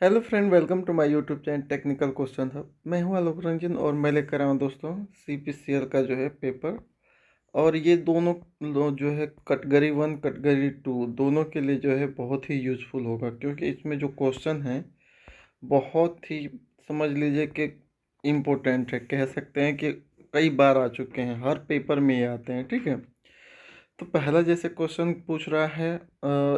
Hello friend, welcome to my YouTube channel technical question hub. मैं हूं आलोक रंजन और मैं लेकर आया हूं दोस्तों सीपीसीएल का जो है पेपर। और ये दोनों जो है कैटेगरी 1 कैटेगरी 2 दोनों के लिए जो है बहुत ही यूज़फुल होगा, क्योंकि इसमें जो क्वेश्चन हैं बहुत ही, समझ लीजिए कि इम्पोर्टेंट है। कह सकते हैं कि कई बार आ चुके हैं, हर पेपर में ये आते हैं। ठीक है, तो पहला जैसे क्वेश्चन पूछ रहा है,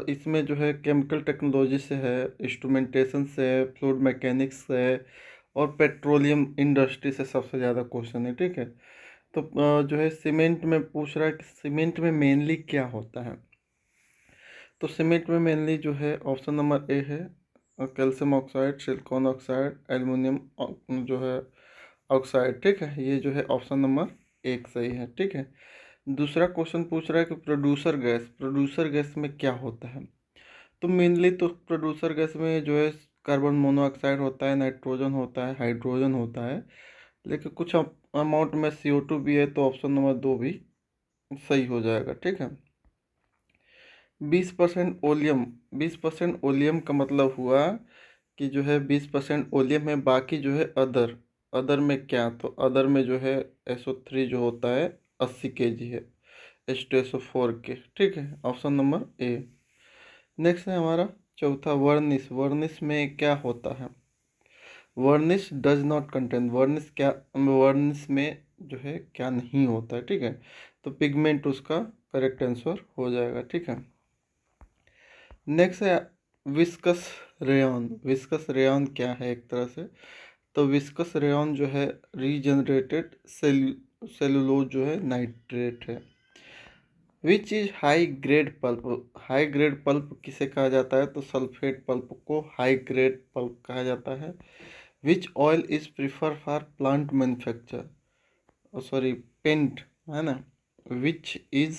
इसमें जो है केमिकल टेक्नोलॉजी से है, इंस्ट्रूमेंटेशन से है, फ्लूइड मैकेनिक्स से है और पेट्रोलियम इंडस्ट्री से सबसे ज़्यादा क्वेश्चन है। ठीक है, तो जो है सीमेंट में पूछ रहा है कि सीमेंट में मेनली क्या होता है। तो सीमेंट में मेनली जो है ऑप्शन नंबर ए है, calcium oxide, silicon oxide, aluminium जो है ऑक्साइड। ठीक है, ये जो है ऑप्शन नंबर एक सही है। ठीक है, दूसरा क्वेश्चन पूछ रहा है कि प्रोड्यूसर गैस में क्या होता है। तो मेनली तो प्रोड्यूसर गैस में जो है कार्बन मोनोऑक्साइड होता है, नाइट्रोजन होता है, हाइड्रोजन होता है, लेकिन कुछ अमाउंट में CO2 भी है, तो ऑप्शन नंबर दो भी सही हो जाएगा। ठीक है, 20% ओलियम, 20% ओलियम का मतलब हुआ कि जो है 20% ओलियम है, बाकी जो है अदर। अदर में क्या, तो अदर में जो है SO3 जो होता है 80 kg है, H2SO4 के। ठीक है, ऑप्शन नंबर ए। नेक्स्ट है हमारा चौथा, वर्निश। वर्निश में क्या होता है। वर्निश डज नॉट कंटेन, वर्निश क्या, वर्निश में जो है क्या नहीं होता है। ठीक है, तो पिगमेंट उसका करेक्ट आंसर हो जाएगा। ठीक है, नेक्स्ट है विस्कस रेयन। विस्कस रेयन क्या है एक तरह से, तो विस्कस रेयन जो है रीजनरेटेड सेलुलोज जो है नाइट्रेट है। Which is high grade pulp. High grade pulp किसे कहा जाता है, तो सल्फेट पल्प को हाई ग्रेड पल्प कहा जाता है। Which oil is prefer for plant manufacture, sorry paint, है ना। Which is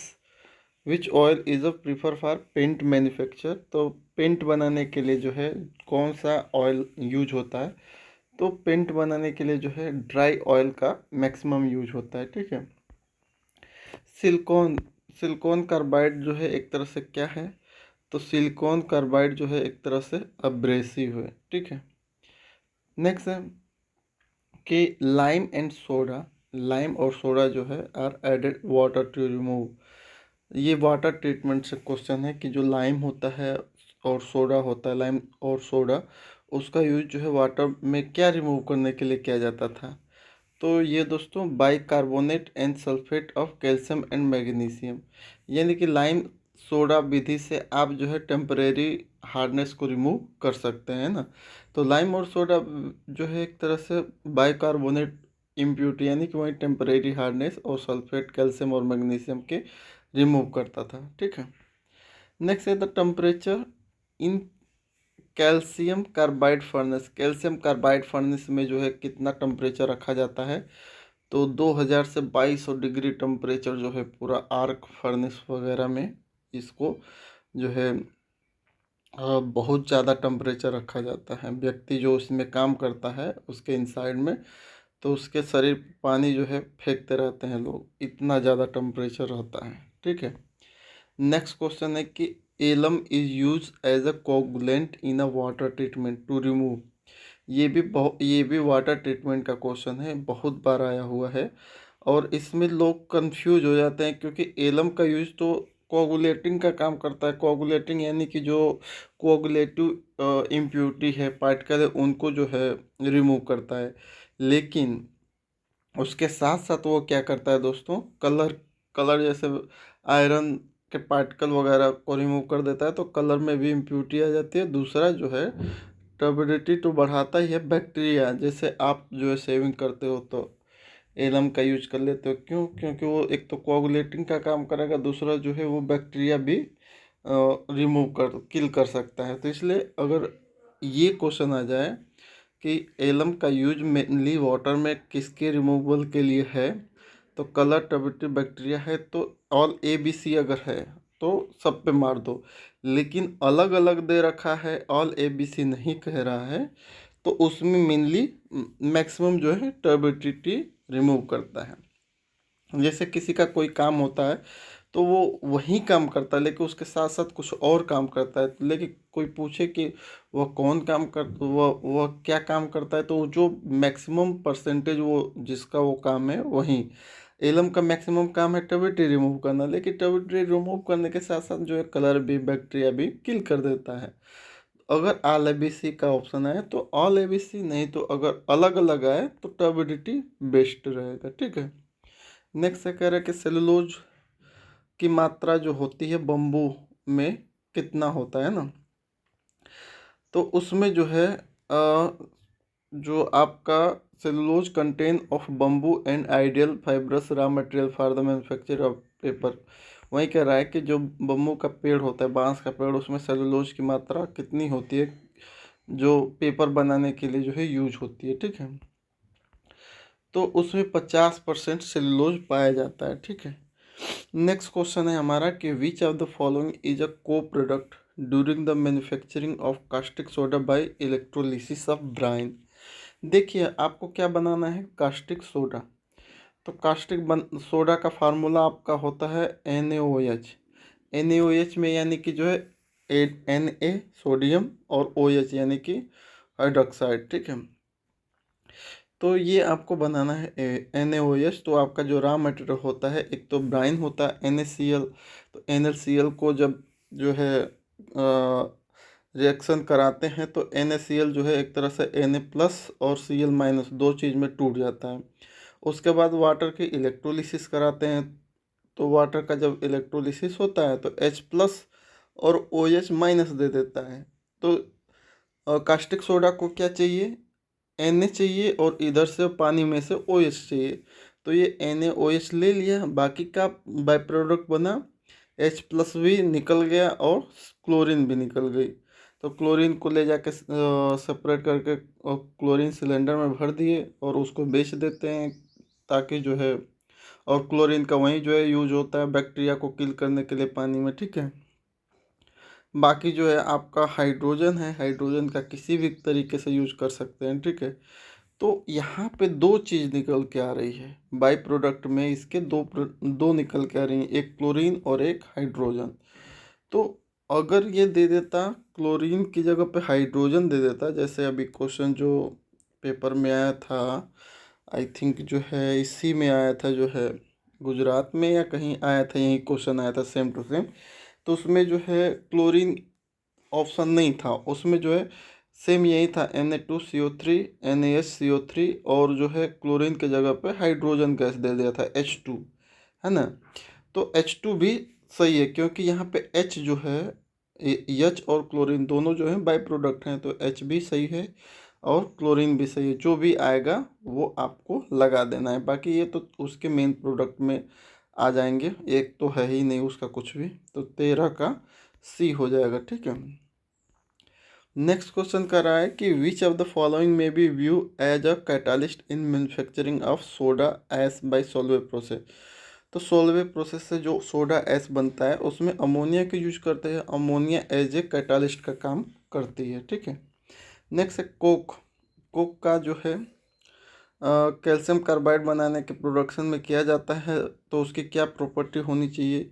which oil is a prefer for paint manufacture, तो पेंट बनाने के लिए जो है कौन सा ऑयल यूज होता है, तो पेंट बनाने के लिए जो है ड्राई ऑयल का मैक्सिमम यूज होता है। ठीक है, सिलिकॉन, सिलिकॉन कार्बाइड जो है एक तरह से क्या है, तो सिलिकॉन कार्बाइड जो है एक तरह से अब्रेसिव है। ठीक है, नेक्स्ट है कि लाइम एंड सोडा, लाइम और सोडा जो है are added water to remove. ये वाटर ट्रीटमेंट से क्वेश्चन है कि जो लाइम होता है और सोडा होता है, लाइम और सोडा, उसका यूज जो है वाटर में क्या रिमूव करने के लिए किया जाता था। तो ये दोस्तों bicarbonate and sulphate of calcium and magnesium, यानी कि लाइम सोडा विधि से आप जो है टेम्परेरी हार्डनेस को रिमूव कर सकते हैं ना। तो लाइम और सोडा जो है एक तरह से बाइकार्बोनेट इम्प्यूरिटी, यानी कि वही टेम्परेरी हार्डनेस, और सल्फेट कैल्शियम और मैग्नीशियम के रिमूव करता था। ठीक है, नेक्स्ट है the temperature in calcium carbide furnace. Calcium carbide furnace में जो है कितना टेम्परेचर रखा जाता है, तो 2000 से 2200 डिग्री टेम्परेचर जो है पूरा आर्क फर्नेस वगैरह में इसको जो है बहुत ज़्यादा टेम्परेचर रखा जाता है। व्यक्ति जो उसमें काम करता है उसके इनसाइड में, तो उसके शरीर पे पानी जो है फेंकते रहते हैं लोग, इतना ज़्यादा टेम्परेचर रहता है। ठीक है, नेक्स्ट क्वेश्चन है कि alum is use as a coagulant in a water treatment to remove. ये भी वाटर ट्रीटमेंट का क्वेश्चन है, बहुत बार आया हुआ है। और इसमें लोग कंफ्यूज हो जाते हैं, क्योंकि एलम का यूज तो कोगुलेटिंग का काम करता है। कोगुलेटिंग यानी कि जो कोगुलेटिव इम्प्यूरिटी है, पार्टिकल है, उनको जो है रिमूव करता है। लेकिन उसके साथ साथ वो क्या करता है दोस्तों, कलर, कलर जैसे आयरन के पार्टिकल वगैरह को रिमूव कर देता है, तो कलर में भी इम्प्यूरिटी आ जाती है। दूसरा जो है टर्बिडिटी तो बढ़ाता ही है। बैक्टीरिया, जैसे आप जो है सेविंग करते हो तो एलम का यूज कर लेते हो, क्यों, क्योंकि वो एक तो कोगुलेटिंग का काम करेगा, दूसरा जो है वो बैक्टीरिया भी रिमूव कर किल कर सकता है। तो इसलिए अगर ये क्वेश्चन आ जाए कि एलम का यूज मेनली वाटर में किसके रिमूवल के लिए है, तो कलर टर्बिडिटी बैक्टीरिया है, तो ऑल ABC अगर है तो सब पे मार दो। लेकिन अलग अलग दे रखा है, ऑल ABC नहीं कह रहा है, तो उसमें मेनली मैक्सिमम जो है टर्बिडिटी रिमूव करता है। जैसे किसी का कोई काम होता है, तो वो वही काम करता है, लेकिन उसके साथ साथ कुछ और काम करता है। लेकिन कोई पूछे कि वह कौन काम कर वह क्या काम करता है, तो जो मैक्सिमम परसेंटेज वो जिसका वो काम है वही। एलम का मैक्सिमम काम है ट्यूबिलिटी रिमूव करना, लेकिन ट्यूबिलिटी रिमूव करने के साथ साथ जो है कलर भी, बैक्टीरिया भी किल कर देता है। अगर ऑल एबीसी का ऑप्शन आए तो ऑल एबीसी, नहीं तो अगर अलग अलग आए तो ट्यूबिलिटी बेस्ट रहेगा। ठीक है। नेक्स्ट है कह रहा है कि सेलुलोज की मात्रा जो होती है बम्बू में कितना होता है ना, तो उसमें जो है जो आपका cellulose contain of bamboo and ideal fibrous raw material for the manufacture of paper. वही कह रहा है कि जो बम्बू का पेड़ होता है, बांस का पेड़, उसमें सेलुलोज की मात्रा कितनी होती है जो पेपर बनाने के लिए जो है यूज होती है। ठीक है। तो उसमें 50% सेलुलोज पाया जाता है। ठीक है। नेक्स्ट क्वेश्चन है हमारा कि which of the following is a co product during the manufacturing of caustic soda by electrolysis of brine. देखिए आपको क्या बनाना है, कास्टिक सोडा। तो सोडा का फार्मूला आपका होता है NaOH। NaOH में यानी कि जो है Na सोडियम और OH यानी कि हाइड्रोक्साइड। ठीक है। तो ये आपको बनाना है NaOH। तो आपका जो रॉ मटेरियल होता है, एक तो ब्राइन होता है NaCl। तो NaCl को जब जो है रिएक्शन कराते हैं तो NaCl जो है एक तरह से Na प्लस और Cl माइनस दो चीज़ में टूट जाता है। उसके बाद वाटर की इलेक्ट्रोलिसिस कराते हैं। तो वाटर का जब इलेक्ट्रोलिसिस होता है तो H प्लस और OH माइनस दे देता है। तो कास्टिक सोडा को क्या चाहिए, Na चाहिए और इधर से पानी में से OH चाहिए। तो ये NaOH ले लिया, बाकी का बाय प्रोडक्ट बना H प्लस भी निकल गया और क्लोरीन भी निकल गई। तो क्लोरीन को ले जाके सेपरेट करके और क्लोरीन सिलेंडर में भर दिए और उसको बेच देते हैं, ताकि जो है, और क्लोरीन का वही जो है यूज होता है बैक्टीरिया को किल करने के लिए पानी में। ठीक है। बाकी जो है आपका हाइड्रोजन है, हाइड्रोजन का किसी भी तरीके से यूज कर सकते हैं। ठीक है। तो यहाँ पे दो चीज़ निकल के आ रही है बाई प्रोडक्ट में, इसके दो निकल के आ रही हैं, एक क्लोरीन और एक हाइड्रोजन। तो अगर ये दे देता क्लोरीन की जगह पे हाइड्रोजन दे देता, जैसे अभी क्वेश्चन जो पेपर में आया था, आई थिंक जो है इसी में आया था, जो है गुजरात में या कहीं आया था, यही क्वेश्चन आया था सेम टू सेम। तो उसमें जो है क्लोरीन ऑप्शन नहीं था, उसमें जो है सेम यही था Na2CO3 NaSCO3, और जो है क्लोरीन के जगह पे हाइड्रोजन गैस दे दिया था H2, है ना। तो H2 भी सही है, क्योंकि यहाँ पे H जो है H और क्लोरीन दोनों जो है बाई प्रोडक्ट हैं, तो H भी सही है और क्लोरीन भी सही है। जो भी आएगा वो आपको लगा देना है, बाकी ये तो उसके मेन प्रोडक्ट में आ जाएंगे, एक तो है ही नहीं उसका कुछ भी। तो 13 का C हो जाएगा। ठीक है। नेक्स्ट क्वेश्चन कर रहा है कि which of the following may be व्यू as a catalyst in manufacturing of soda ash by Solvay process. तो सोलवे प्रोसेस से जो सोडा एस बनता है उसमें अमोनिया का यूज करते हैं, अमोनिया एज ए कैटालिस्ट का काम करती है। ठीक है। नेक्स्ट है कोक। कोक का जो है कैल्शियम कार्बाइड बनाने के प्रोडक्शन में किया जाता है, तो उसकी क्या प्रॉपर्टी होनी चाहिए,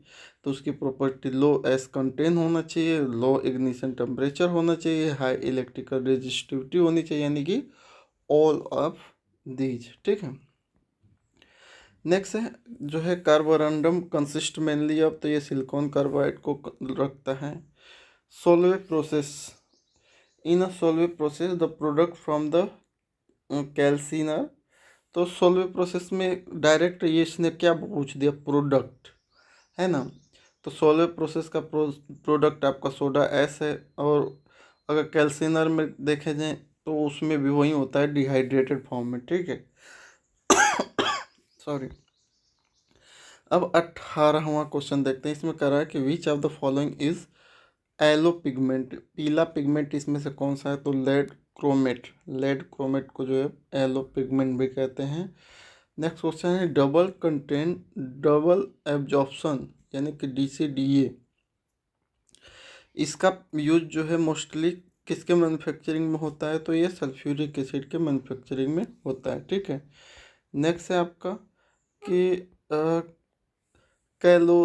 तो उसकी प्रॉपर्टी लो एस कंटेन होना चाहिए, लो इग्निशन टेम्परेचर होना चाहिए, हाई इलेक्ट्रिकल रेजिस्टिविटी होनी चाहिए, यानी कि ऑल ऑफ दीज। ठीक है। नेक्स्ट है जो है कार्बोरंडम कंसिस्ट मेनली ऑफ, तो ये सिलिकॉन कार्बाइड को रखता है। Solvay process, in a Solvay process the product from the calciner. तो सोलवे प्रोसेस में डायरेक्ट ये इसने क्या पूछ दिया, प्रोडक्ट, है ना। तो सोलवे प्रोसेस का प्रोडक्ट आपका सोडा एस है, और अगर कैल्सिनर में देखे जाए तो उसमें भी वही होता है डिहाइड्रेटेड फॉर्म में। ठीक है। सॉरी। अब 18वां क्वेश्चन देखते हैं, इसमें कह रहा है कि which of the following is yellow pigment. पीला पिगमेंट इसमें से कौन सा है, तो लेड क्रोमेट। लेड क्रोमेट को जो है एलो पिगमेंट भी कहते हैं। नेक्स्ट क्वेश्चन है डबल कंटेंट डबल एब्जॉर्प्शन यानी कि DCDA, इसका यूज जो है मोस्टली किसके मैन्युफैक्चरिंग में होता है, तो ये सल्फ्यूरिक एसिड के मैन्युफैक्चरिंग में होता है। ठीक है। नेक्स्ट है आपका कि कैलो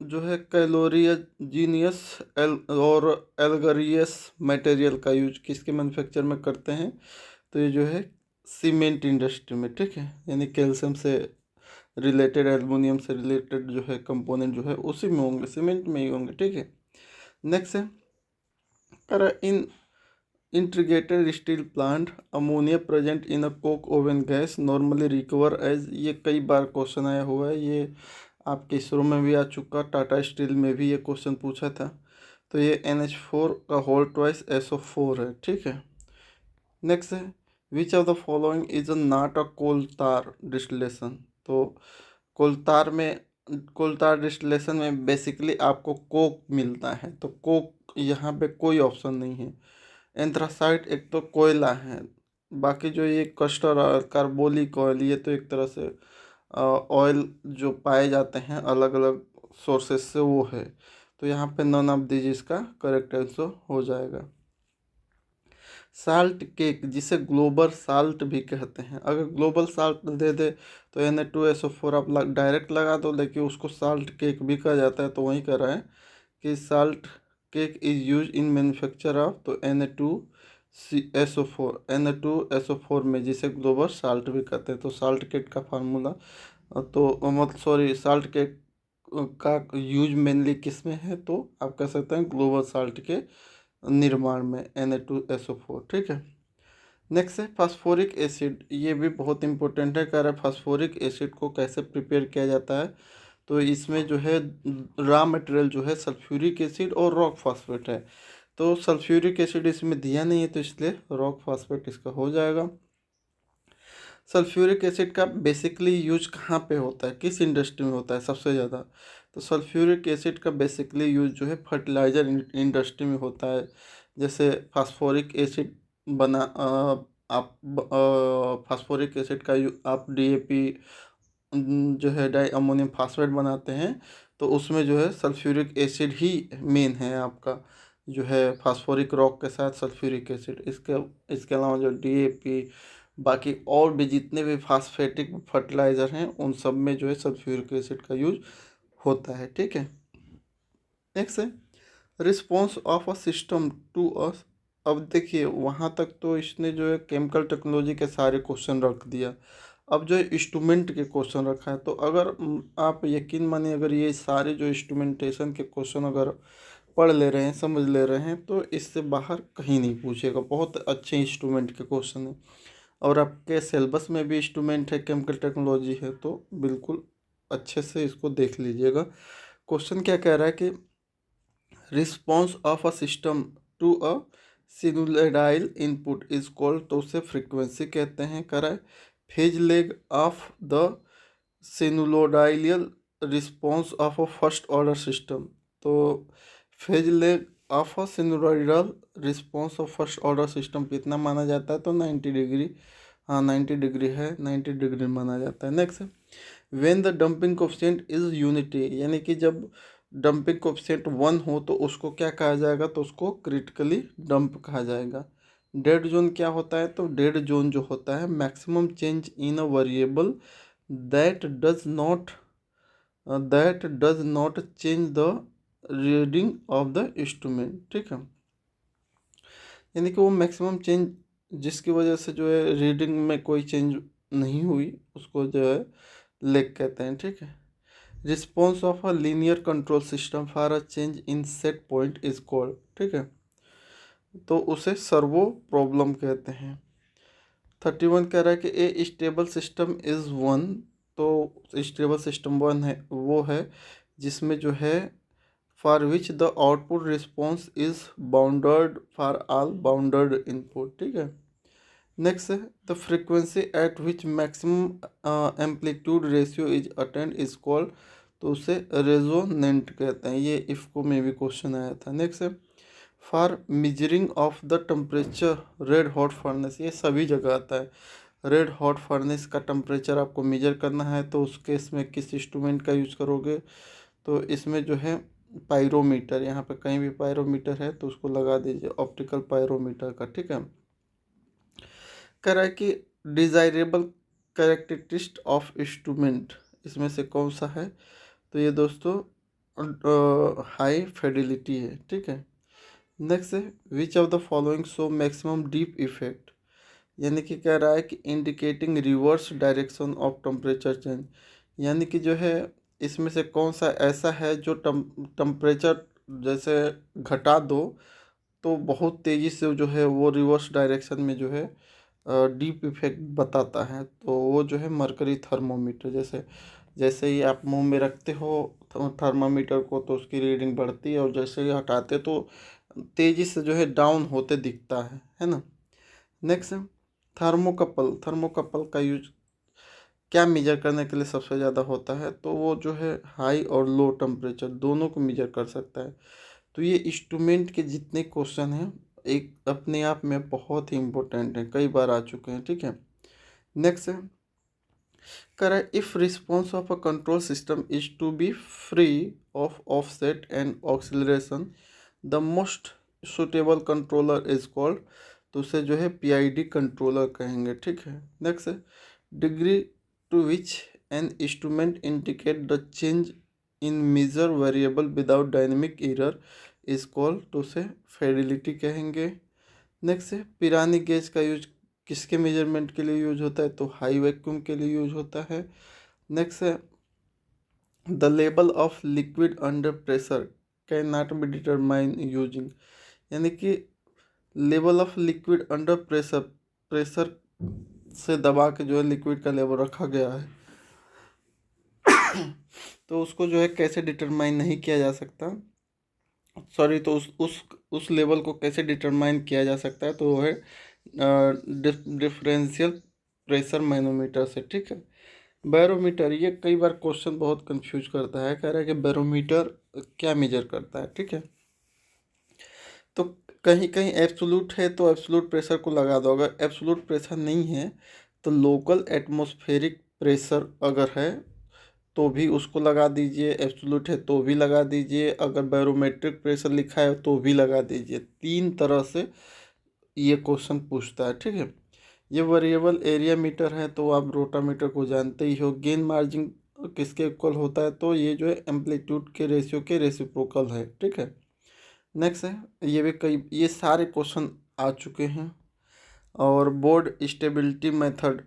जो है कैलोरीजीनियस और एल्गरियस मटेरियल का यूज किसके मैन्युफैक्चर में करते हैं? तो ये जो है सीमेंट इंडस्ट्री में, ठीक है, यानी कैल्शियम से रिलेटेड, एल्युमिनियम से रिलेटेड जो है कंपोनेंट जो है उसी में होंगे, सीमेंट में ही होंगे, ठीक है। नेक्स्ट है in integrated steel plant ammonia present in a coke oven gas normally recover as, ये कई बार क्वेश्चन आया हुआ है, ये आपके इसरो में भी आ चुका, टाटा स्टील में भी ये क्वेश्चन पूछा था। तो ये NH4 का होल ट्वाइस SO4 है, ठीक है। नेक्स्ट है which of the following is a not a coal tar distillation. तो कोलतार में कोलतार डिस्टिलेशन में बेसिकली आपको कोक मिलता है, तो कोक यहाँ पे कोई ऑप्शन नहीं है। एंथ्रासाइट एक तो कोयला है, बाकी जो ये कस्टर ऑयल, कार्बोलिक ऑयल, ये तो एक तरह से ऑयल जो पाए जाते हैं अलग अलग सोर्सेस से, वो है। तो यहाँ पे नन ऑफ दीज इसका करेक्ट आंसर हो जाएगा। साल्ट केक जिसे ग्लोबल साल्ट भी कहते हैं, अगर ग्लोबल साल्ट दे दे तो Na2SO4 आप डायरेक्ट लगा दो, लेकिन उसको साल्ट केक भी कहा जाता है, तो वही कह रहा है कि salt cake is use in manufacture of, तो Na2SO4 में जिसे ग्लोबल साल्ट भी कहते हैं। तो साल्ट केक का फार्मूला, तो मतलब सॉरी, साल्ट केक का यूज मेनली किस में है, तो आप कह सकते हैं ग्लोबल साल्ट के निर्माण में, Na2SO4, ठीक है। नेक्स्ट है फास्फोरिक एसिड, ये भी बहुत इंपॉर्टेंट है, कह रहा है फास्फोरिक एसिड को कैसे प्रिपेयर किया जाता है। तो इसमें जो है रॉ मटेरियल जो है सल्फ्यूरिक एसिड और रॉक फास्फेट है, तो सल्फ्यूरिक एसिड इसमें दिया नहीं है, तो इसलिए रॉक फास्फेट इसका हो जाएगा। सल्फ्यूरिक एसिड का बेसिकली यूज कहाँ पे होता है, किस इंडस्ट्री में होता है सबसे ज़्यादा? तो सल्फ्यूरिक एसिड का बेसिकली यूज जो है फर्टिलाइजर इंडस्ट्री में होता है। जैसे फास्फोरिक एसिड बना आप फास्फोरिक एसिड का आप DAP जो है डाई अमोनियम फास्फेट बनाते हैं, तो उसमें जो है सल्फ्यूरिक एसिड ही मेन है आपका, जो है फास्फोरिक रॉक के साथ सल्फ्यूरिक एसिड। इसके अलावा जो DAP, बाकी और भी जितने भी फास्फेटिक फर्टिलाइज़र हैं उन सब में जो है सल्फ्यूरिक एसिड का यूज होता है, ठीक है। नेक्स्ट है response of a system to a, अब देखिए वहाँ तक तो इसने जो है केमिकल टेक्नोलॉजी के सारे क्वेश्चन रख दिया, अब जो है इंस्ट्रूमेंट के क्वेश्चन रखा है। तो अगर आप यकीन मानिए, अगर ये सारे जो इंस्ट्रूमेंटेशन के क्वेश्चन अगर पढ़ ले रहे हैं, समझ ले रहे हैं, तो इससे बाहर कहीं नहीं पूछेगा, बहुत अच्छे इंस्ट्रूमेंट के क्वेश्चन हैं। और आपके सिलेबस में भी इंस्ट्रूमेंट है, केमिकल टेक्नोलॉजी है, तो बिल्कुल अच्छे से इसको देख लीजिएगा। क्वेश्चन क्या कह रहा है कि response of a system to a sinusoidal input is called, तो उसे फ्रीक्वेंसी कहते हैं। कह रहा है phase lag of the sinusoidal response of a first order system, तो phase lag of a sinusoidal response of first order system कितना माना जाता है? तो 90 डिग्री, हाँ 90 डिग्री है, 90 डिग्री माना जाता है। Next when the dumping coefficient is unity, यानी कि जब डंपिंग कोफिशिएंट 1 हो तो उसको क्या कहा जाएगा? तो उसको क्रिटिकली डंप कहा जाएगा। डेड जोन क्या होता है? तो डेड जोन जो होता है maximum change in a variable that does not change the reading of the instrument, ठीक है। यानी कि वो मैक्सिमम चेंज जिसकी वजह से जो है रीडिंग में कोई चेंज नहीं हुई, उसको जो है लेग कहते हैं, ठीक है। Response of a linear control system for a change in set point is called, ठीक है, तो उसे सर्वो प्रॉब्लम कहते हैं। 31 कह रहा है कि a stable system is one, तो स्टेबल सिस्टम वन है वो है जिसमें जो है for which the output response is bounded for all bounded input, ठीक है। नेक्स्ट है the frequency at which maximum amplitude ratio is attained is called, तो उसे रेजोनेंट कहते हैं। ये इफको में भी क्वेश्चन आया था। नेक्स्ट है for measuring of the temperature red hot furnace, ये सभी जगह आता है। रेड हॉट फर्नेस का टेम्परेचर आपको मेजर करना है, तो उस केस में किस इंस्ट्रूमेंट का यूज करोगे? तो इसमें जो है पायरोमीटर, यहाँ पे कहीं भी पायरोमीटर है तो उसको लगा दीजिए, ऑप्टिकल पायरोमीटर का, ठीक है। कह रहा है कि डिज़ायरेबल कैरेक्टरिस्टिक ऑफ इंस्ट्रूमेंट इसमें से कौन सा है? तो ये दोस्तों हाई फिडिलिटी है, ठीक है। नेक्स्ट है which of the following show maximum deep effect, यानी कि कह रहा है कि indicating reverse direction of temperature change, यानी कि जो है इसमें से कौन सा ऐसा है जो टेम्परेचर जैसे घटा दो तो बहुत तेज़ी से जो है वो रिवर्स डायरेक्शन में जो है डीप इफेक्ट बताता है। तो वो जो है मरकरी थर्मोमीटर, जैसे जैसे ही आप मुंह में रखते हो थर्मामीटर को तो उसकी रीडिंग बढ़ती है, और जैसे ही हटाते तो तेज़ी से जो है डाउन होते दिखता है ना। नेक्स्ट है थर्मोकपल। थर्मोकपल का यूज क्या मेजर करने के लिए सबसे ज़्यादा होता है, तो वो जो है हाई और लो टेम्परेचर दोनों को मेजर कर सकता है। तो ये इंस्ट्रूमेंट के जितने क्वेश्चन हैं एक अपने आप में बहुत ही इम्पोर्टेंट हैं, कई बार आ चुके हैं, ठीक है। नेक्स्ट है करें if response of a control system is to be free of offset and oscillation the most suitable controller is called, तो उसे जो है पीआईडी कंट्रोलर कहेंगे, ठीक है। नेक्स्ट है degree to which an instrument indicate the change in measure variable without dynamic error is called, तो उसे फिडिलिटी कहेंगे। नेक्स्ट है पिरानी गेज का यूज किसके मेजरमेंट के लिए यूज होता है, तो हाई वैक्यूम के लिए यूज होता है। नेक्स्ट है the level of liquid under pressure can not be determine using, यानी कि level of liquid under pressure, pressure से दबा के जो है लिक्विड का लेवल रखा गया है तो उसको जो है कैसे डिटरमाइन नहीं किया जा सकता, सॉरी, तो उस लेवल को कैसे डिटरमाइन किया जा सकता है, तो वो है डिफरेंशियल प्रेशर मैनोमीटर से, ठीक है। बैरोमीटर, ये कई बार क्वेश्चन बहुत कंफ्यूज करता है, कह रहा है कि बैरोमीटर क्या मेजर करता है, ठीक है। तो कहीं कहीं एब्सोल्यूट है तो एब्सोल्यूट प्रेशर को लगा दो, अगर एब्सोल्यूट प्रेशर नहीं है तो लोकल एटमॉस्फेरिक प्रेशर अगर है तो भी उसको लगा दीजिए, एब्सोल्यूट है तो भी लगा दीजिए, अगर बैरोमेट्रिक प्रेशर लिखा है तो भी लगा दीजिए। तीन तरह से ये क्वेश्चन पूछता है, ठीक है। ये वेरिएबल एरिया मीटर है तो आप रोटामीटर को जानते ही हो। गेन मार्जिन किसके इक्वल होता है, तो ये जो है एम्पलीट्यूड के रेशियो के रेसिप्रोकल है, ठीक है। नेक्स्ट है ये भी कई ये सारे क्वेश्चन आ चुके हैं। और board stability method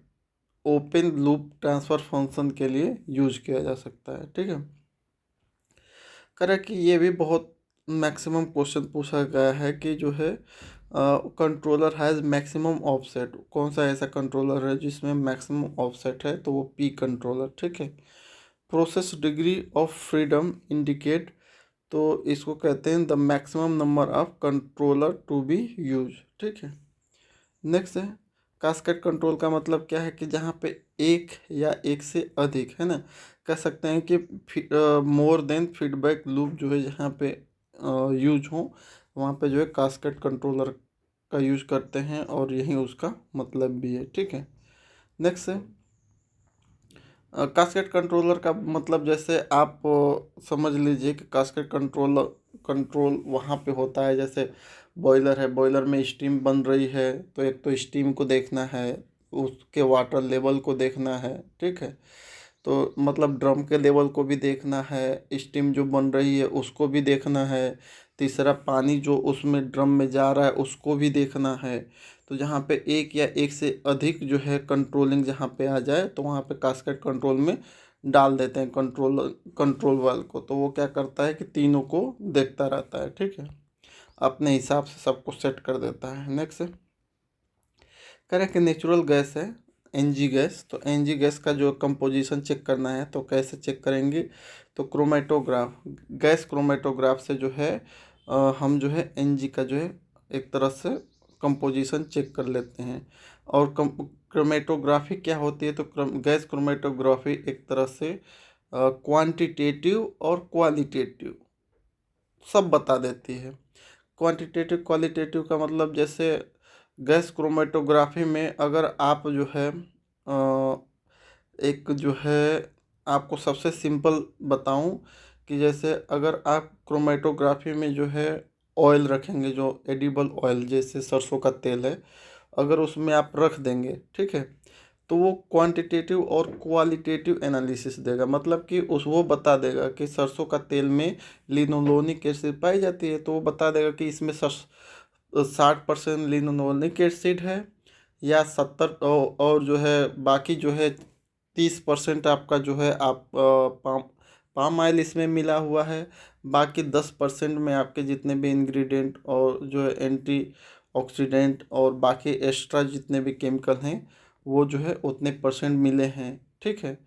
open loop transfer function के लिए यूज किया जा सकता है, ठीक है। करें कि ये भी बहुत मैक्सिमम क्वेश्चन पूछा गया है कि जो है कंट्रोलर हैज़ मैक्सिमम ऑफसेट, कौन सा ऐसा कंट्रोलर है जिसमें मैक्सिमम ऑफसेट है, तो वो पी कंट्रोलर, ठीक है। Process degree of freedom indicate, तो इसको कहते हैं the maximum number of controller to be use, ठीक है। नेक्स्ट है कास्केड कंट्रोल का मतलब क्या है कि जहाँ पे एक या एक से अधिक है ना, कह सकते हैं कि मोर देन फीडबैक लूप जो है जहाँ पे यूज हो वहाँ पे जो है कास्केड कंट्रोलर का यूज करते हैं, और यही उसका मतलब भी है, ठीक है। नेक्स्ट है कास्केड कंट्रोलर का मतलब जैसे आप समझ लीजिए कि कास्केड कंट्रोल वहाँ पे होता है, जैसे बॉयलर है, बॉयलर में स्टीम बन रही है तो एक तो स्टीम को देखना है, उसके वाटर लेवल को देखना है, ठीक है। तो मतलब ड्रम के लेवल को भी देखना है, स्टीम जो बन रही है उसको भी देखना है, तीसरा पानी जो उसमें ड्रम में जा रहा है उसको भी देखना है। तो जहाँ पे एक या एक से अधिक जो है कंट्रोलिंग जहाँ पे आ जाए तो वहाँ पे कास्केड कंट्रोल में डाल देते हैं कंट्रोल वाल को, तो वो क्या करता है कि तीनों को देखता रहता है, ठीक है, अपने हिसाब से सबको सेट कर देता है। नेक्स्ट है कह रहे हैं कि नेचुरल गैस है एनजी गैस, तो एनजी गैस का जो कंपोजिशन चेक करना है तो कैसे चेक करेंगे, तो क्रोमेटोग्राफ, गैस क्रोमेटोग्राफ से जो है हम जो है एनजी का जो है एक तरह से कंपोजिशन चेक कर लेते हैं। और क्रोमेटोग्राफी क्या होती है, तो गैस क्रोमेटोग्राफी एक तरह से क्वांटिटेटिव और क्वालिटेटिव सब बता देती है। क्वांटिटेटिव क्वालिटेटिव का मतलब जैसे गैस क्रोमेटोग्राफी में अगर आप जो है एक जो है आपको सबसे सिंपल बताऊं कि जैसे अगर आप क्रोमेटोग्राफी में जो है ऑयल रखेंगे, जो एडिबल ऑयल जैसे सरसों का तेल है, अगर उसमें आप रख देंगे, ठीक है, तो वो क्वांटिटेटिव और क्वालिटेटिव एनालिसिस देगा, मतलब कि उस वो बता देगा कि सरसों का तेल में लिनोलोनिक एसिड पाई जाती है, तो वो बता देगा कि इसमें 60% लिनोलोनिक एसिड है या 70, और जो है बाकी जो है 30% आपका जो है आप पाम ऑयल इसमें मिला हुआ है। बाकी 10% में आपके जितने भी इंग्रेडिएंट और जो है एंटी ऑक्सीडेंट और बाकी एक्स्ट्रा जितने भी केमिकल हैं वो जो है उतने परसेंट मिले हैं। ठीक है,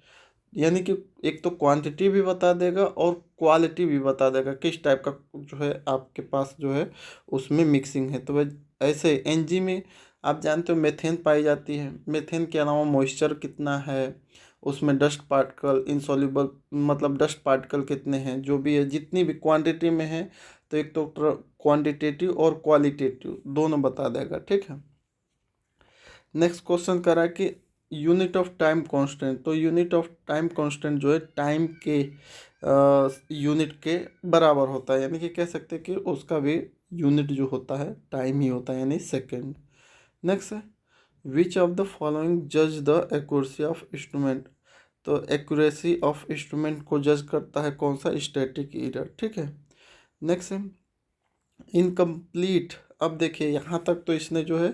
यानी कि एक तो क्वांटिटी भी बता देगा और क्वालिटी भी बता देगा किस टाइप का जो है आपके पास जो है उसमें मिक्सिंग है। तो वह ऐसे एनजी में आप जानते हो मेथेन पाई जाती है, मेथेन के अलावा मॉइस्चर कितना है, उसमें डस्ट पार्टिकल इनसॉल्युबल मतलब डस्ट पार्टिकल कितने हैं, जो भी है जितनी भी क्वांटिटी में है, तो एक तो क्वांटिटेटिव और क्वालिटेटिव दोनों बता देगा। ठीक है, नेक्स्ट क्वेश्चन करा कि यूनिट ऑफ टाइम कांस्टेंट। तो यूनिट ऑफ टाइम कांस्टेंट जो है टाइम के यूनिट के बराबर होता है, यानी कि कह सकते हैं कि उसका भी यूनिट जो होता है टाइम ही होता है, यानी सेकेंड। नेक्स्ट है विच ऑफ द फॉलोइंग जज द एक्यूरेसी ऑफ इंस्ट्रूमेंट। तो एक्यूरेसी ऑफ इंस्ट्रूमेंट को जज करता है कौन सा, स्टैटिक एरर। ठीक है, नेक्स्ट है इनकम्प्लीट। अब देखिए यहाँ तक तो इसने जो है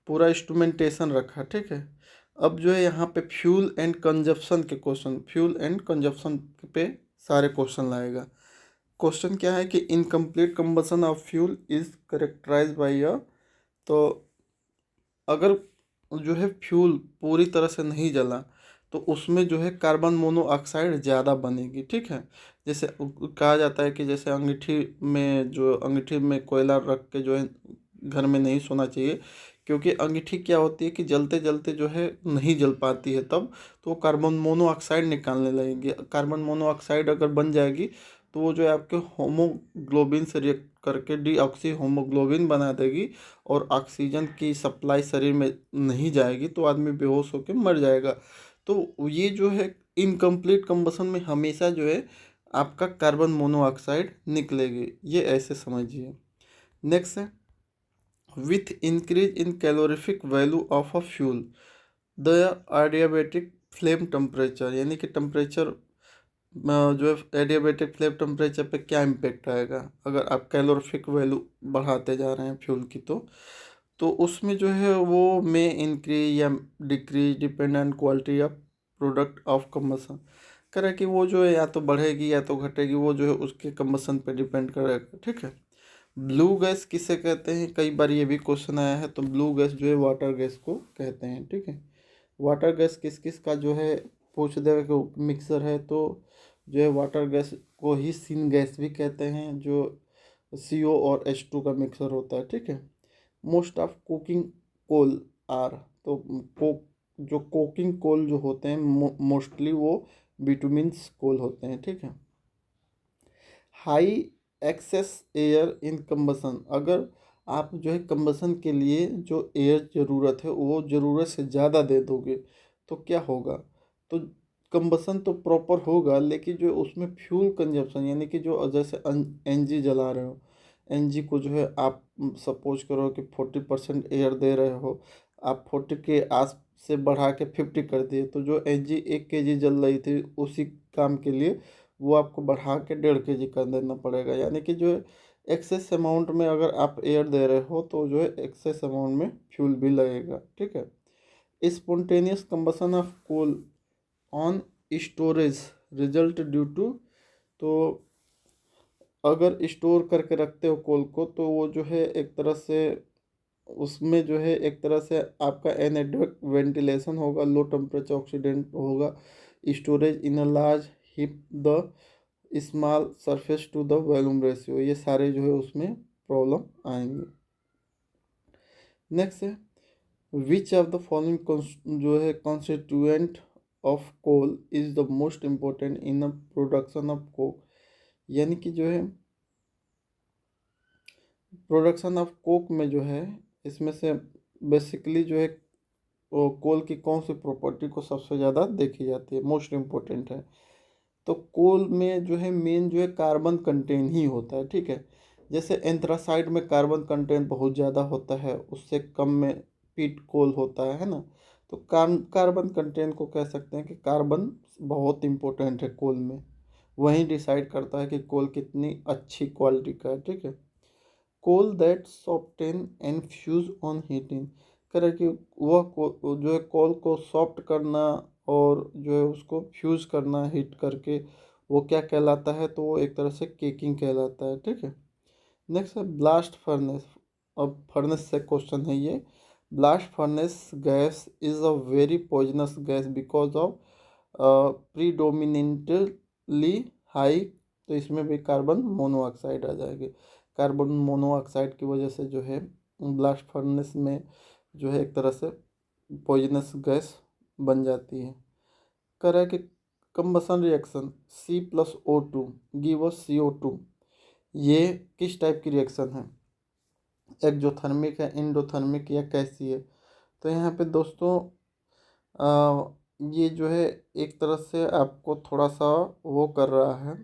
पूरा इंस्ट्रूमेंटेशन रखा। ठीक है, अब जो है यहाँ पे फ्यूल एंड कंजप्शन के क्वेश्चन, फ्यूल एंड कंजप्शन पे सारे क्वेश्चन लाएगा। क्वेश्चन क्या है कि incomplete combustion of fuel is characterise by a. तो अगर जो है फ्यूल पूरी तरह से नहीं जला तो उसमें जो है कार्बन मोनोऑक्साइड ज़्यादा बनेगी। ठीक है, जैसे कहा जाता है कि जैसे अंगीठी में कोयला रख के जो है घर में नहीं सोना चाहिए, क्योंकि अंगीठी क्या होती है कि जलते जलते जो है नहीं जल पाती है, तब तो वो कार्बन मोनोऑक्साइड निकालने लगेगी। कार्बन मोनोऑक्साइड अगर बन जाएगी तो वो जो है आपके होमोग्लोबिन से रिएक्ट करके डीऑक्सी होमोग्लोबिन बना देगी और ऑक्सीजन की सप्लाई शरीर में नहीं जाएगी तो आदमी बेहोश होकर मर जाएगा। तो ये जो है इनकम्प्लीट कंबसन में हमेशा जो है आपका कार्बन मोनोऑक्साइड निकलेगी, ये ऐसे समझिए। नेक्स्ट है with increase in calorific value of a fuel the adiabatic flame temperature, यानी कि टेम्परेचर जो है एडियाबेटिक फ्लेम टेम्परेचर पे क्या इम्पेक्ट आएगा अगर आप कैलोरीफिक वैल्यू बढ़ाते जा रहे हैं फ्यूल की। तो उसमें जो है वो में इंक्रीज या decrease depend on quality of product of combustion. करे कि वो जो है या तो बढ़ेगी या तो घटेगी, वो जो है उसके कम्बसन पे डिपेंड करेगा। ठीक है, ब्लू गैस किसे कहते हैं, कई बार ये भी क्वेश्चन आया है। तो ब्लू गैस जो है वाटर गैस को कहते हैं। ठीक है, वाटर गैस किस किस का जो है पूछ देगा कि मिक्सर है, तो जो है वाटर गैस को ही सिन गैस भी कहते हैं, जो CO और H2 का मिक्सर होता है। ठीक है, most of cooking coal are. तो जो कुकिंग कोल जो होते हैं मोस्टली वो बिटुमिन्स कोल होते हैं। ठीक है, high excess air in combustion. अगर आप जो है कंबसन के लिए जो एयर ज़रूरत है वो ज़रूरत से ज़्यादा दे दोगे तो क्या होगा, तो कंबसन तो प्रॉपर होगा, लेकिन जो उसमें फ्यूल कंजप्शन यानी कि जो जैसे एनजी जला रहे हो, एनजी को जो है आप सपोज करो कि 40% एयर दे रहे हो, आप 40 के आस से बढ़ा के 50 कर दिए, तो जो एनजी 1 kg जल रही थी उसी काम के लिए वो आपको बढ़ा के 1.5 kg कर देना पड़ेगा। यानी कि जो है एक्सेस अमाउंट में अगर आप एयर दे रहे हो तो जो है एक्सेस अमाउंट में फ्यूल भी लगेगा। ठीक है, spontaneous combustion of coal on storage result due to. तो अगर स्टोर करके रखते हो कोल को तो वो जो है एक तरह से उसमें जो है एक तरह से आपका एनेड्रिक वेंटिलेशन होगा, लो टेम्परेचर ऑक्सीडेंट होगा, storage in a large heap the small surface to the volume ratio, ये सारे जो है उसमें प्रॉब्लम आएंगे। नेक्स्ट है विच ऑफ द फॉलोइंग जो है constituent of coal is the most important in the production of coke. यानी कि जो है प्रोडक्शन ऑफ कोक में जो है इसमें से बेसिकली जो है कोल की कौन सी प्रॉपर्टी को सबसे ज़्यादा देखी जाती है, मोस्ट इम्पोर्टेंट है। तो कोल में जो है मेन जो है कार्बन कंटेंट ही होता है। ठीक है, जैसे एंथ्रासाइड में कार्बन कंटेंट बहुत ज़्यादा होता है, उससे कम में पीट कोल होता है ना। तो कार्बन कंटेंट को कह सकते हैं कि कार्बन बहुत इम्पोर्टेंट है कोल में, वही डिसाइड करता है कि कोल कितनी अच्छी क्वालिटी का है, ठीक है। Coal that soften and fuse on heating, कह रहे कि जो है कोल को सॉफ्ट करना और जो है उसको फ्यूज करना हीट करके, वो क्या कहलाता है, तो वो एक तरह से केकिंग कहलाता है, ठीक है। नेक्स्ट है ब्लास्ट फर्नेस। अब फर्नेस से क्वेश्चन है ये। Blast furnace gas is a very poisonous gas because of predominantly high, तो इसमें भी कार्बन मोनोऑक्साइड आ जाएगी। कार्बन मोनोऑक्साइड की वजह से जो है ब्लास्ट फर्नेस में जो है एक तरह से पॉइजनस गैस बन जाती है। कह रहा है कि combustion reaction C+O2 give us CO2, ये किस टाइप की रिएक्शन है, एक्जोथर्मिक है, इंडोथर्मिक या कैसी है। तो यहाँ पे दोस्तों ये जो है एक तरह से आपको थोड़ा सा वो कर रहा है,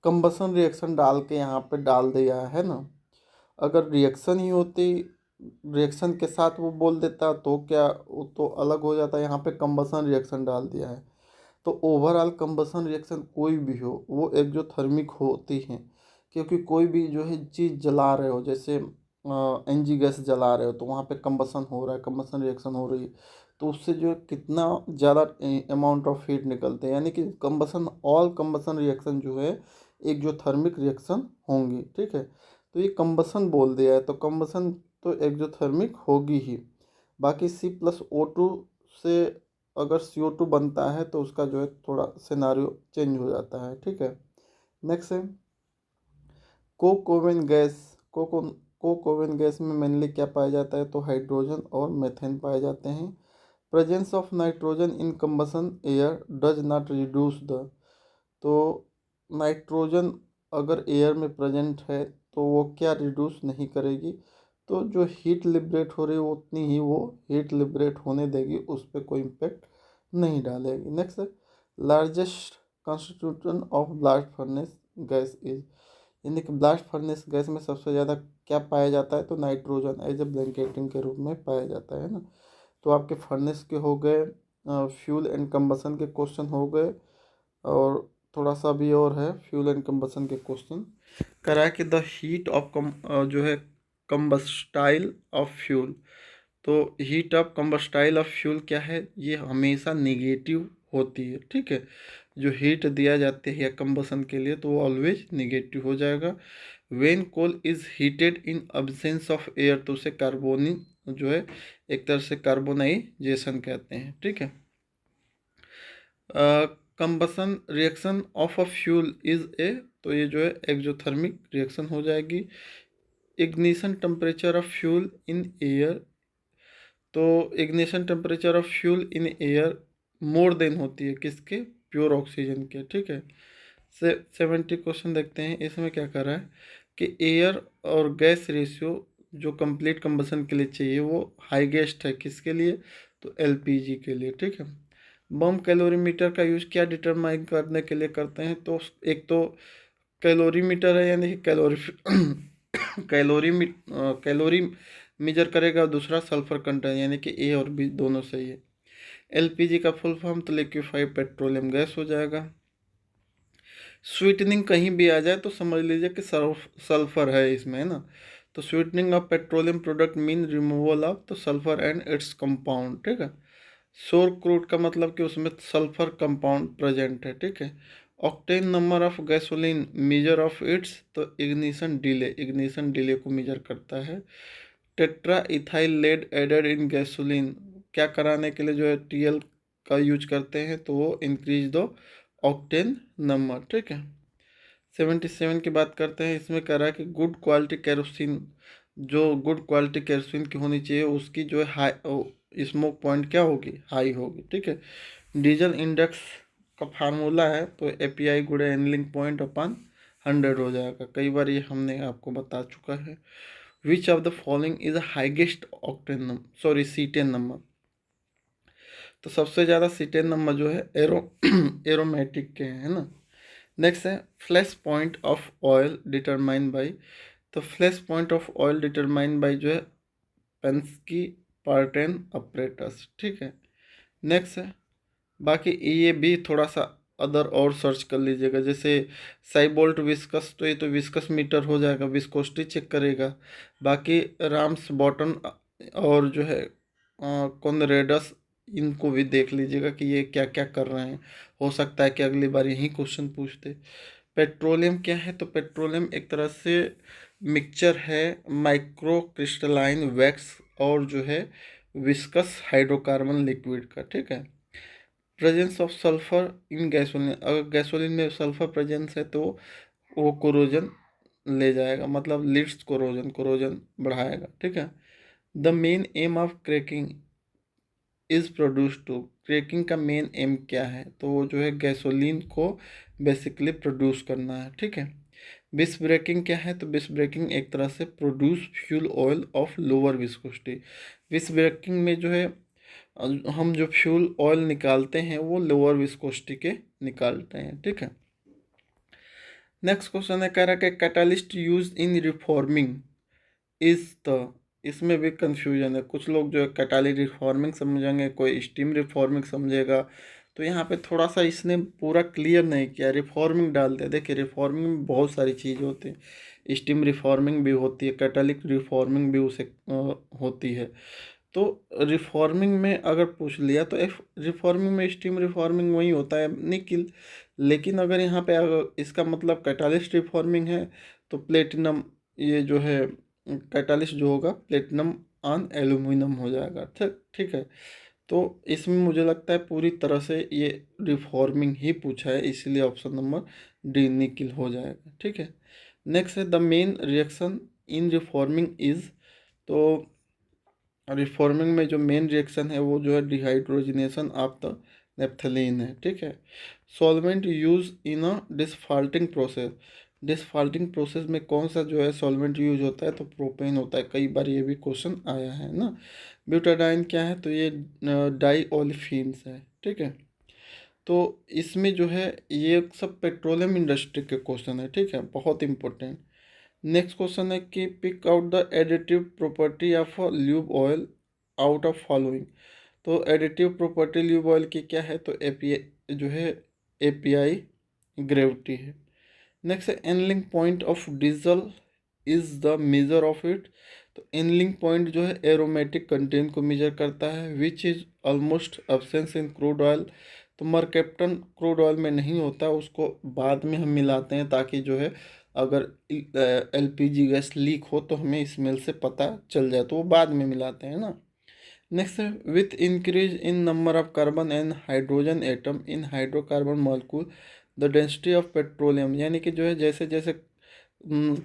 कंबसन रिएक्शन डाल के यहाँ पे डाल दिया है ना। अगर रिएक्शन ही होती, रिएक्शन के साथ वो बोल देता तो क्या, वो तो अलग हो जाता। यहाँ पे कंबसन रिएक्शन डाल दिया है, तो ओवरऑल कंबसन रिएक्शन कोई भी हो वो एक्जोथर्मिक होती है, क्योंकि कोई भी जो है चीज़ जला रहे हो, जैसे एनजी गैस जला रहे हो तो वहाँ पे कंबसन हो रहा है, कंबसन रिएक्शन हो रही है, तो उससे जो है कितना ज़्यादा अमाउंट ऑफ हीट निकलते हैं, यानी कि कंबसन, ऑल कंबसन रिएक्शन जो है एक्जोथर्मिक रिएक्शन होंगी, ठीक है। तो ये कंबसन बोल दिया है, तो कंबसन तो एक्जोथर्मिक होगी ही। बाकी C+O2 से अगर CO2 बनता है तो उसका जो है थोड़ा सिनारियो चेंज हो जाता है, ठीक है। नेक्स्ट है कोक गैस। कोको कोक गैस में मेनली क्या पाया जाता है, तो हाइड्रोजन और मेथेन पाए जाते हैं। Presence of nitrogen in combustion air does not reduce the, तो नाइट्रोजन अगर एयर में प्रेजेंट है तो वो क्या रिड्यूस नहीं करेगी, तो जो हीट लिबरेट हो रही है उतनी ही वो हीट लिबरेट होने देगी, उस पर कोई इम्पेक्ट नहीं डालेगी। नेक्स्ट है largest constitution of blast furnace gas is, यानी कि ब्लास्ट फर्नेस गैस में सबसे ज़्यादा क्या पाया जाता है, तो नाइट्रोजन एज ए ब्लैंकेटिंग के रूप में पाया जाता है ना। तो आपके फर्नेस के हो गए, फ्यूल एंड कंबसन के क्वेश्चन हो गए, और थोड़ा सा भी और है फ्यूल एंड कंबसन के क्वेश्चन। करा कि द हीट ऑफ जो है कंबस्टाइल ऑफ फ्यूल, तो heat of combustible of fuel क्या है, ये हमेशा निगेटिव होती है, ठीक है। जो हीट दिया जाती है कंबसन के लिए तो वो ऑलवेज निगेटिव हो जाएगा। When coal is heated in absence of air, तो उसे कार्बोनी जो है एक तरह से कार्बोनाइजेशन कहते हैं, ठीक है। Combustion reaction of a fuel is a, तो ये जो है एक्जोथर्मिक रिएक्शन हो जाएगी। Ignition temperature of fuel in air, तो ignition temperature of fuel in air more than होती है किसके, प्योर ऑक्सीजन के, ठीक है। 70 क्वेश्चन देखते हैं, इसमें क्या कर रहा है कि एयर और गैस रेशियो जो कंप्लीट कंबसन के लिए चाहिए वो हाईएस्ट है किसके लिए, तो एलपीजी के लिए, ठीक है। बम कैलोरीमीटर का यूज़ क्या डिटरमाइन करने के लिए करते हैं, तो एक तो कैलोरीमीटर है, यानी कि कैलोरी कैलोरी कैलोरी मेजर करेगा, दूसरा सल्फर कंटेंट, यानी कि ए और बी दोनों सही है। एलपीजी का फुल फॉर्म तो लिक्विफाइड पेट्रोलियम गैस हो जाएगा। स्वीटनिंग कहीं भी आ जाए तो समझ लीजिए कि सल्फर है इसमें, है ना। तो sweetening of petroleum product mean removal of तो सल्फर एंड इट्स कंपाउंड, ठीक है। सोर क्रूड का मतलब कि उसमें सल्फर कंपाउंड प्रेजेंट है, ठीक है। Octane number of gasoline measure of its, तो इग्निशन डिले को मेजर करता है। Tetra ethyl lead added in gasoline, क्या कराने के लिए जो है टीएल का यूज करते हैं, तो वो इंक्रीज दो ऑक्टेन नंबर, ठीक है। 77 की बात करते हैं, इसमें कह रहा है कि गुड क्वालिटी केरोसिन, जो गुड क्वालिटी केरोसिन की होनी चाहिए उसकी जो है हाई स्मोक पॉइंट क्या होगी, हाई होगी, ठीक है। डीजल इंडेक्स का फार्मूला है, तो एपीआई गुड एनलिंग पॉइंट अपन 100 हो जाएगा, कई बार ये हमने आपको बता चुका है। Which of the following is highest octane number, sorry cetane number, तो सबसे ज़्यादा सीटेन नंबर जो है एरोमेटिक के हैं, है ना। नेक्स्ट है flash point of oil determine by, तो flash point of oil determine by जो है पेंस्की पार्ट एंड अपरेटस, ठीक है। नेक्स्ट है, बाकी ये भी थोड़ा सा अदर और सर्च कर लीजिएगा, जैसे साइबोल्ट विस्कस, तो ये तो विस्कस मीटर हो जाएगा, विस्कोसिटी चेक करेगा। बाकी राम्स बॉटन और जो है कॉनरेडस, इनको भी देख लीजिएगा कि ये क्या क्या कर रहे हैं, हो सकता है कि अगली बार यही क्वेश्चन पूछते। पेट्रोलियम क्या है, तो पेट्रोलियम एक तरह से मिक्सचर है माइक्रो क्रिस्टलाइन वैक्स और जो है विस्कस हाइड्रोकार्बन लिक्विड का, ठीक है। Presence of sulphur in gasoline, अगर गैसोलीन में सल्फर प्रेजेंस है तो वो कोरोजन ले जाएगा, मतलब लीड्स कोरोजन बढ़ाएगा, ठीक है। The main aim of cracking is produce to, क्रैकिंग का मेन एम क्या है, तो वो जो है गैसोलीन को बेसिकली प्रोड्यूस करना है, ठीक है। विस ब्रेकिंग क्या है, तो विस ब्रेकिंग एक तरह से produce fuel oil of lower viscosity. विस ब्रेकिंग में जो है हम जो फ्यूल ऑयल निकालते हैं वो लोअर विस्कोसिटी के निकालते हैं, ठीक है। नेक्स्ट क्वेश्चन है, कह रहा है कि catalyst use in reforming is the, इसमें भी कंफ्यूजन है, कुछ लोग जो है कैटालिस्ट रिफॉर्मिंग समझेंगे, कोई स्टीम रिफॉर्मिंग समझेगा। तो यहाँ पे थोड़ा सा इसने पूरा क्लियर नहीं किया, रिफॉर्मिंग डाल दिया। देखिए रिफॉर्मिंग में बहुत सारी चीज़ होती है, स्टीम रिफॉर्मिंग भी होती है, कैटालिक रिफॉर्मिंग भी उसे होती है। तो रिफॉर्मिंग में अगर पूछ लिया तो रिफॉर्मिंग में स्टीम रिफॉर्मिंग वही होता है निकिल, लेकिन अगर यहाँ पे अगर इसका मतलब कैटालिस्ट रिफॉर्मिंग है तो प्लेटिनम, ये जो है कैटालिस्ट जो होगा प्लेटिनम ऑन एल्यूमिनियम हो जाएगा, ठीक ठीक है। तो इसमें मुझे लगता है पूरी तरह से ये रिफॉर्मिंग ही पूछा है, इसलिए ऑप्शन नंबर डी निकिल हो जाएगा, ठीक है। नेक्स्ट है, the main reaction in reforming is, तो रिफॉर्मिंग में जो मेन रिएक्शन है वो जो है डिहाइड्रोजनेशन ऑफ द नेप्थलीन है, ठीक है। Solvent use in a deasphalting process, deasphalting process में कौन सा जो है सॉल्वेंट यूज होता है, तो प्रोपेन होता है, कई बार ये भी क्वेश्चन आया है ना। ब्यूटाडाइन क्या है, तो ये डाई ओलिफिन्स है, ठीक है। तो इसमें जो है ये सब पेट्रोलियम इंडस्ट्री के क्वेश्चन है, ठीक है, बहुत इंपॉर्टेंट। नेक्स्ट क्वेश्चन है कि pick out the additive property of lube oil out of following, तो एडिटिव प्रॉपर्टी ल्यूब ऑयल की क्या है, तो एपीआई जो है एपीआई ग्रेविटी है। नेक्स्ट है, aniline point of diesel is the measure of it, तो एनलिंग पॉइंट जो है एरोमेटिक कंटेंट को मेजर करता है, which is almost absence in crude oil, तो मरकेप्टन क्रूड ऑयल में नहीं होता, उसको बाद में हम मिलाते हैं ताकि जो है अगर एलपीजी गैस लीक हो तो हमें स्मेल से पता चल जाए, तो वो बाद में मिलाते हैं ना। नेक्स्ट है, with increase in number of carbon and hydrogen atom in hydrocarbon molecule the density of petroleum, यानी कि जो है जैसे जैसे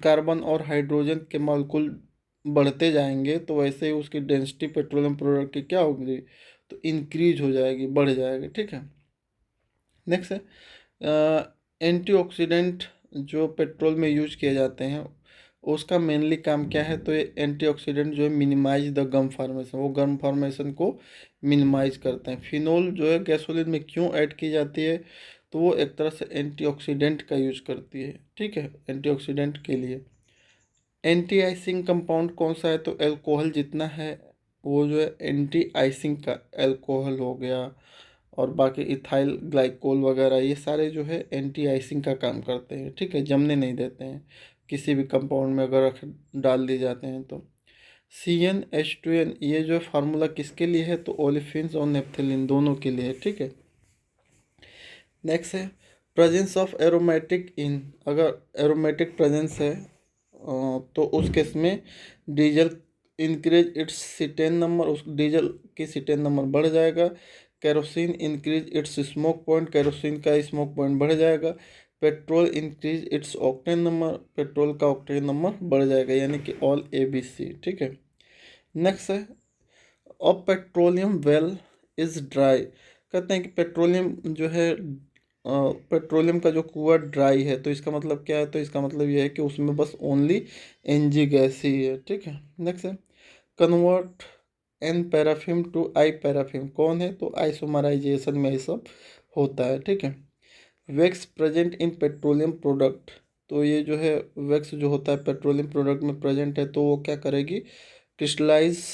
कार्बन और हाइड्रोजन के मॉलिक्यूल बढ़ते जाएंगे तो वैसे ही उसकी डेंसिटी पेट्रोलियम प्रोडक्ट की क्या होगी, तो इंक्रीज हो जाएगी, बढ़ जाएगी, ठीक है। नेक्स्ट है, एंटीऑक्सीडेंट जो पेट्रोल में यूज किए जाते हैं उसका मेनली काम क्या है, तो ये एंटीऑक्सीडेंट जो है मिनिमाइज द गम फॉर्मेशन, वो गम फॉर्मेशन को मिनिमाइज करते हैं। फिनोल जो है गैसोलीन में क्यों ऐड की जाती है, तो वो एक तरह से एंटीऑक्सीडेंट का यूज करती है, ठीक है, एंटीऑक्सीडेंट के लिए। एंटी आइसिंग कंपाउंड कौन सा है, तो एल्कोहल जितना है वो जो है एंटी आइसिंग का एल्कोहल हो गया, और बाकी इथाइल ग्लाइकोल वगैरह ये सारे जो है एंटी आइसिंग का काम करते हैं, ठीक है, जमने नहीं देते हैं किसी भी कंपाउंड में अगर रख डाल दिए जाते हैं तो। CnH2n ये जो फार्मूला किसके लिए है, तो ओलिफिन्स और नेप्थलीन दोनों के लिए है, ठीक है। नेक्स्ट है, प्रेजेंस ऑफ एरोमेटिक इन, अगर एरोमेटिक प्रेजेंस है तो उस केस में diesel increase its cetane number, उस डीजल की सीटेन नंबर बढ़ जाएगा। Kerosene increase its smoke point, kerosene का स्मोक पॉइंट बढ़ जाएगा। Petrol increase its octane number, petrol का ऑक्टेन नंबर बढ़ जाएगा, यानी कि ऑल ABC, ठीक है। नेक्स्ट है, अब पेट्रोलियम वेल इज ड्राई, कहते हैं कि पेट्रोलियम जो है पेट्रोलियम का जो कुआं ड्राई है, तो इसका मतलब क्या है, तो इसका मतलब यह है कि उसमें बस ओनली NG गैस ही है, ठीक है। नेक्स्ट है, convert n paraffin to i paraffin कौन है, तो आइसोमराइजेशन में ये सब होता है, ठीक है। Wax present in petroleum product, तो ये जो है वैक्स जो होता है पेट्रोलियम प्रोडक्ट में प्रेजेंट है तो वो क्या करेगी, क्रिस्टलाइज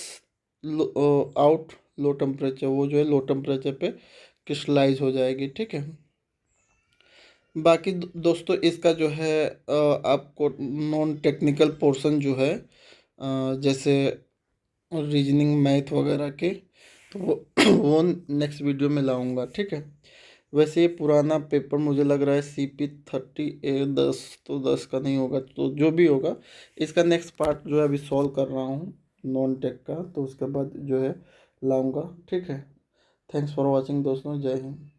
आउट लो टेम्परेचर, वो जो है लो टेम्परेचर पे क्रिस्टलाइज हो जाएगी। ठीक है। बाकी दोस्तों इसका जो है आपको नॉन टेक्निकल पोर्शन जो है जैसे रीजनिंग मैथ वगैरह के, तो वो वो नेक्स्ट वीडियो में लाऊंगा। ठीक है। वैसे ये पुराना पेपर मुझे लग रहा है CP30A 10, तो 10 का नहीं होगा, तो जो भी होगा इसका नेक्स्ट पार्ट जो है अभी सॉल्व कर रहा हूँ नॉन टेक का, तो उसके बाद जो है लाऊंगा। ठीक है। थैंक्स फॉर वॉचिंग दोस्तों, जय हिंद।